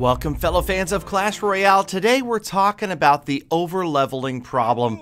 Welcome, fellow fans of Clash Royale. Today we're talking about the over-leveling problem.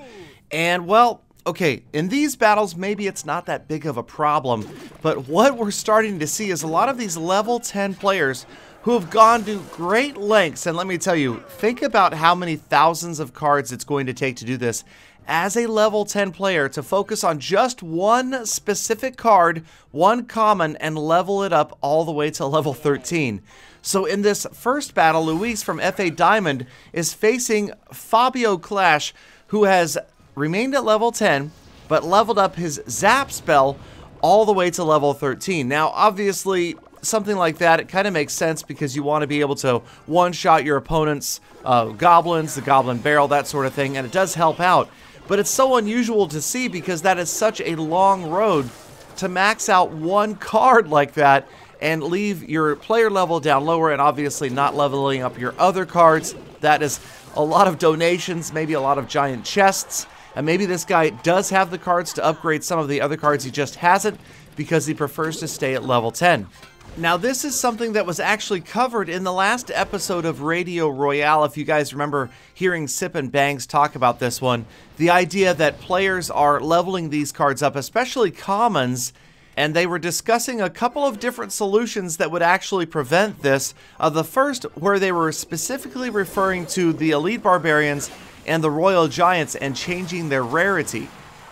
And, well, okay, in these battles, maybe it's not that big of a problem, but what we're starting to see is a lot of these level 10 players who have gone to great lengths. And let me tell you, think about how many thousands of cards it's going to take to do this as a level 10 player, to focus on just one specific card, one common, and level it up all the way to level 13. So in this first battle, Luis from FA Diamond is facing Fabio Clash, who has remained at level 10, but leveled up his Zap spell all the way to level 13. Now, obviously, something like that, it kind of makes sense because you want to be able to one-shot your opponent's goblins, the goblin barrel, that sort of thing, and it does help out. But it's so unusual to see because that is such a long road to max out one card like that and leave your player level down lower and obviously not leveling up your other cards. That is a lot of donations, maybe a lot of giant chests, and maybe this guy does have the cards to upgrade some of the other cards, he just hasn't because he prefers to stay at level 10. Now, this is something that was actually covered in the last episode of Radio Royale. If you guys remember hearing Sip and Bangs talk about this one, the idea that players are leveling these cards up, especially commons, and they were discussing a couple of different solutions that would actually prevent this. The first, where they were specifically referring to the Elite Barbarians and the Royal Giants and changing their rarity.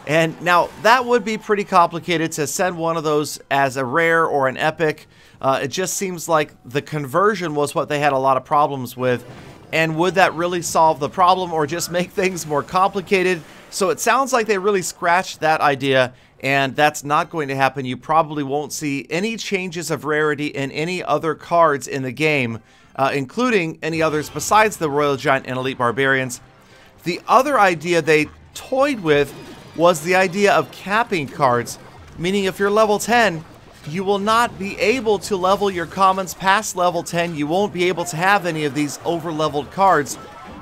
And now, that would be pretty complicated to send one of those as a rare or an epic. It just seems like the conversion was what they had a lot of problems with. And would that really solve the problem or just make things more complicated? So it sounds like they really scratched that idea, and that's not going to happen. You probably won't see any changes of rarity in any other cards in the game, including any others besides the Royal Giant and Elite Barbarians. The other idea they toyed with was the idea of capping cards, meaning if you're level 10, you will not be able to level your commons past level 10. You won't be able to have any of these over-leveled cards.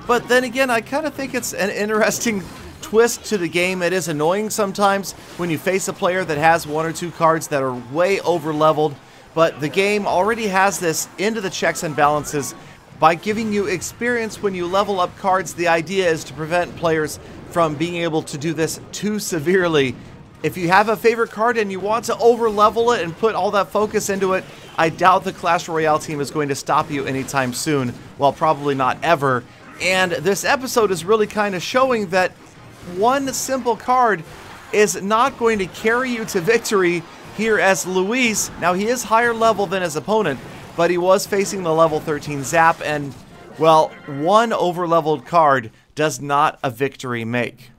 But then again, I kind of think it's an interesting twist to the game. It is annoying sometimes when you face a player that has one or two cards that are way over-leveled, but the game already has this into the checks and balances by giving you experience when you level up cards. The idea is to prevent players from being able to do this too severely. If you have a favorite card and you want to over-level it and put all that focus into it, I doubt the Clash Royale team is going to stop you anytime soon. Well, probably not ever. And this episode is really kind of showing that one simple card is not going to carry you to victory here, as Luis, now he is higher level than his opponent, but he was facing the level 13 Zap, and, well, one over-leveled card does not a victory make.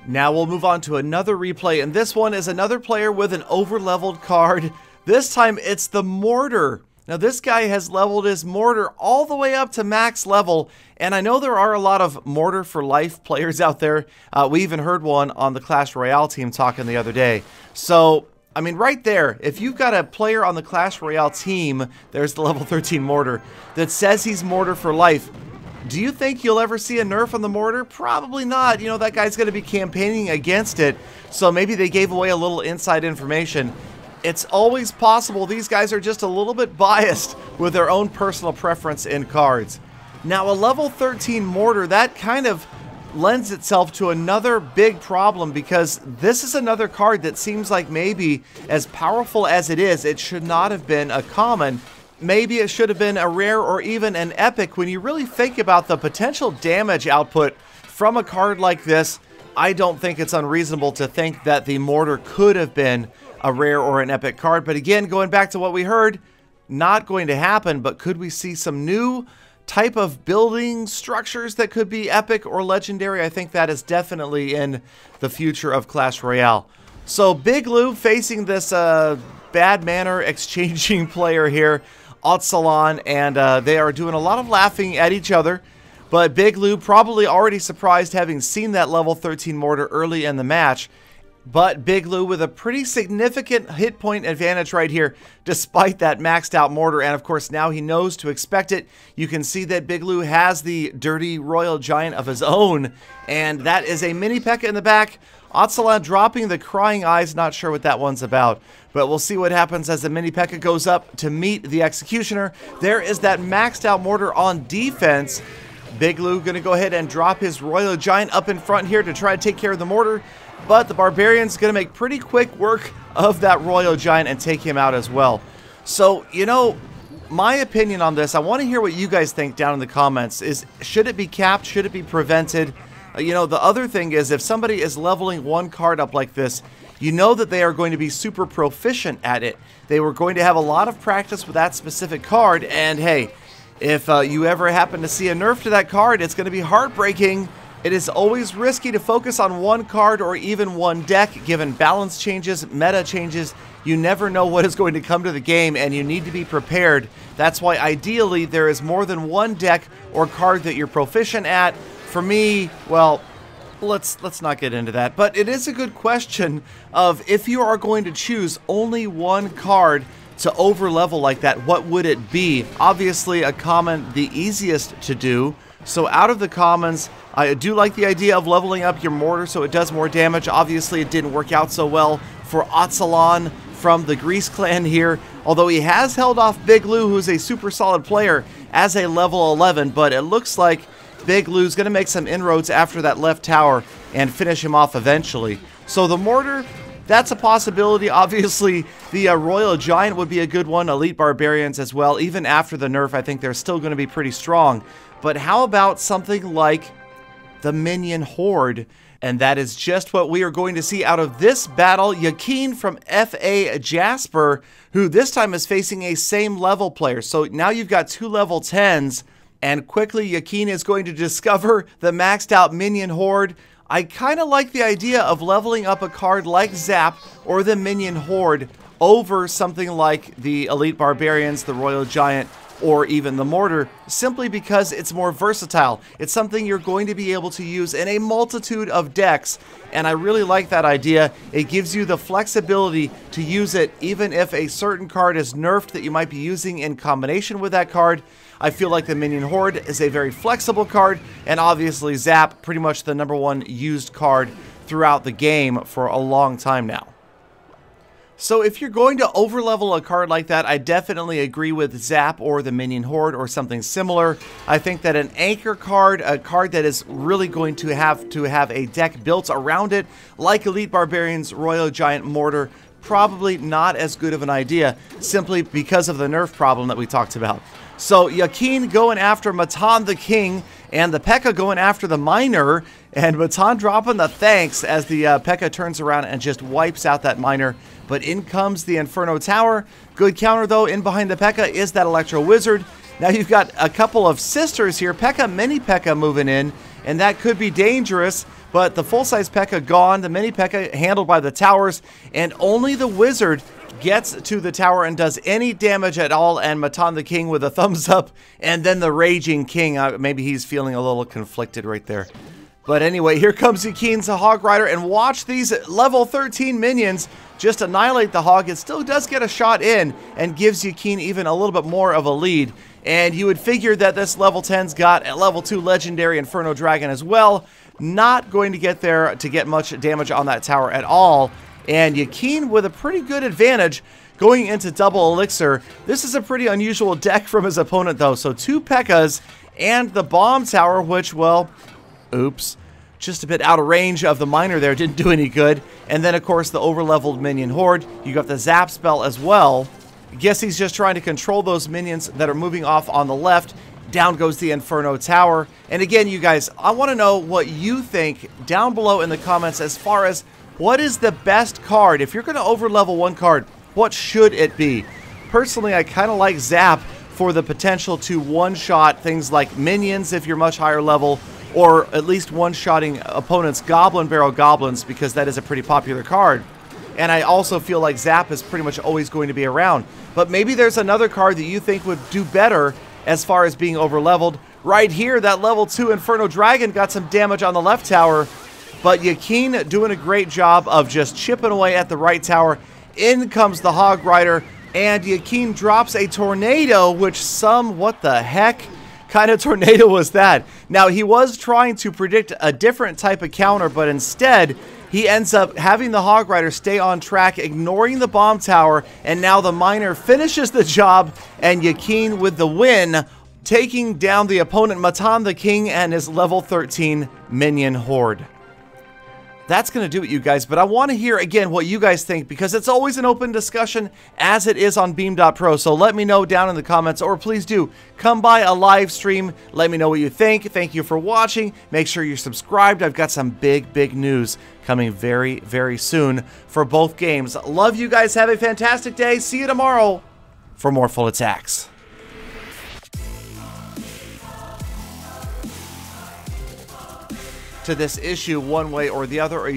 Now we'll move on to another replay, and this one is another player with an over-leveled card. This time it's the Mortar. Now this guy has leveled his Mortar all the way up to max level, and I know there are a lot of Mortar for Life players out there. We even heard one on the Clash Royale team talking the other day. So, I mean, right there, if you've got a player on the Clash Royale team, there's the level 13 Mortar, that says he's Mortar for Life, do you think you'll ever see a nerf on the Mortar? Probably not. You know, that guy's going to be campaigning against it, so maybe they gave away a little inside information. It's always possible these guys are just a little bit biased with their own personal preference in cards. Now, a level 13 Mortar, that kind of lends itself to another big problem, because this is another card that seems like maybe, as powerful as it is, it should not have been a common. Maybe it should have been a rare or even an epic. When you really think about the potential damage output from a card like this, I don't think it's unreasonable to think that the Mortar could have been a rare or an epic card. But again, going back to what we heard, not going to happen, but could we see some new type of building structures that could be epic or legendary? I think that is definitely in the future of Clash Royale. So Big Lou facing this bad manner exchanging player here, Otsalon, and they are doing a lot of laughing at each other. But Big Lou probably already surprised, having seen that level 13 Mortar early in the match. But Big Lou with a pretty significant hit point advantage right here, despite that maxed out mortar. And of course, now he knows to expect it. You can see that Big Lou has the dirty Royal Giant of his own. And that is a mini P.E.K.K.A in the back. Otsalan dropping the crying eyes, not sure what that one's about. But we'll see what happens as the mini P.E.K.K.A goes up to meet the Executioner. There is that maxed out mortar on defense. Big Lou going to go ahead and drop his Royal Giant up in front here to try to take care of the mortar. But the Barbarian's going to make pretty quick work of that Royal Giant and take him out as well. So, you know, my opinion on this, I want to hear what you guys think down in the comments. Should it be capped? Should it be prevented? You know, the other thing is, if somebody is leveling one card up like this, you know that they are going to be super proficient at it. They were going to have a lot of practice with that specific card. And hey, if you ever happen to see a nerf to that card, it's going to be heartbreaking. It is always risky to focus on one card or even one deck, given balance changes, meta changes. You never know what is going to come to the game, and you need to be prepared. That's why ideally there is more than one deck or card that you're proficient at. For me, well, let's not get into that. But it is a good question of, if you are going to choose only one card to overlevel like that, what would it be? Obviously, a common, the easiest to do. So out of the commons, I do like the idea of leveling up your mortar so it does more damage. Obviously, it didn't work out so well for Otsalan from the Grease clan here, although he has held off Big Lou, who's a super solid player, as a level 11, but it looks like Big Lou's going to make some inroads after that left tower and finish him off eventually. So the mortar, that's a possibility. Obviously, the Royal Giant would be a good one. Elite Barbarians as well. Even after the nerf, I think they're still going to be pretty strong. But how about something like the Minion Horde? And that is just what we are going to see out of this battle. Yakeen from FA Jasper, who this time is facing a same level player. So now you've got two level 10s, and quickly Yakeen is going to discover the maxed out Minion Horde. I kind of like the idea of leveling up a card like Zap or the Minion Horde over something like the Elite Barbarians, the Royal Giant, or even the mortar, simply because it's more versatile. It's something you're going to be able to use in a multitude of decks, and I really like that idea. It gives you the flexibility to use it even if a certain card is nerfed that you might be using in combination with that card. I feel like the Minion Horde is a very flexible card, and obviously Zap, pretty much the #1 used card throughout the game for a long time now. So if you're going to overlevel a card like that, I definitely agree with Zap or the Minion Horde or something similar. I think that an anchor card, a card that is really going to have a deck built around it, like Elite Barbarians, Royal Giant, Mortar, probably not as good of an idea, simply because of the nerf problem that we talked about. So Yakeen going after Matan the King, and the P.E.K.K.A going after the Miner, and Matan dropping the thanks as the P.E.K.K.A turns around and just wipes out that Miner. But in comes the Inferno Tower. Good counter, though. In behind the P.E.K.K.A is that Electro Wizard. Now you've got a couple of sisters here. P.E.K.K.A, mini P.E.K.K.A moving in, and that could be dangerous. But the full-size P.E.K.K.A gone. The mini P.E.K.K.A handled by the towers, and only the Wizard gets to the tower and does any damage at all. And Matan the King with a thumbs up, and then the Raging King. Maybe he's feeling a little conflicted right there. But anyway, here comes Yakeen's Hog Rider, and watch these level 13 minions just annihilate the Hog. It still does get a shot in and gives Yakeen even a little bit more of a lead. And you would figure that this level 10's got a level 2 Legendary Inferno Dragon as well. Not going to get there to get much damage on that tower at all. And Yakeen with a pretty good advantage going into double Elixir. This is a pretty unusual deck from his opponent, though. So 2 P.E.K.K.A s and the Bomb Tower, which, well, oops, just a bit out of range of the Miner there. Didn't do any good. And then, of course, the overleveled Minion Horde. You got the Zap spell as well. Guess he's just trying to control those minions that are moving off on the left. Down goes the Inferno Tower. And again, you guys, I want to know what you think down below in the comments as far as what is the best card. If you're going to overlevel one card, what should it be? Personally, I kind of like Zap for the potential to one-shot things like minions if you're much higher level, or at least one-shotting opponents' Goblin Barrel Goblins, because that is a pretty popular card. And I also feel like Zap is pretty much always going to be around. But maybe there's another card that you think would do better as far as being overleveled. Right here, that level 2 Inferno Dragon got some damage on the left tower, but Yakin doing a great job of just chipping away at the right tower. In comes the Hog Rider, and Yakin drops a tornado, which what the heck kind of tornado was that? Now, he was trying to predict a different type of counter, but instead, he ends up having the Hog Rider stay on track, ignoring the bomb tower, and now the miner finishes the job, and Yakin with the win, taking down the opponent Matan the King and his level 13 minion horde. That's going to do it, you guys, but I want to hear again what you guys think, because it's always an open discussion as it is on Beam.pro, so let me know down in the comments, or please do come by a live stream, let me know what you think. Thank you for watching. Make sure you're subscribed. I've got some big news coming very, very soon for both games. Love you guys. Have a fantastic day. See you tomorrow for more Full Attacks. To this issue one way or the other, or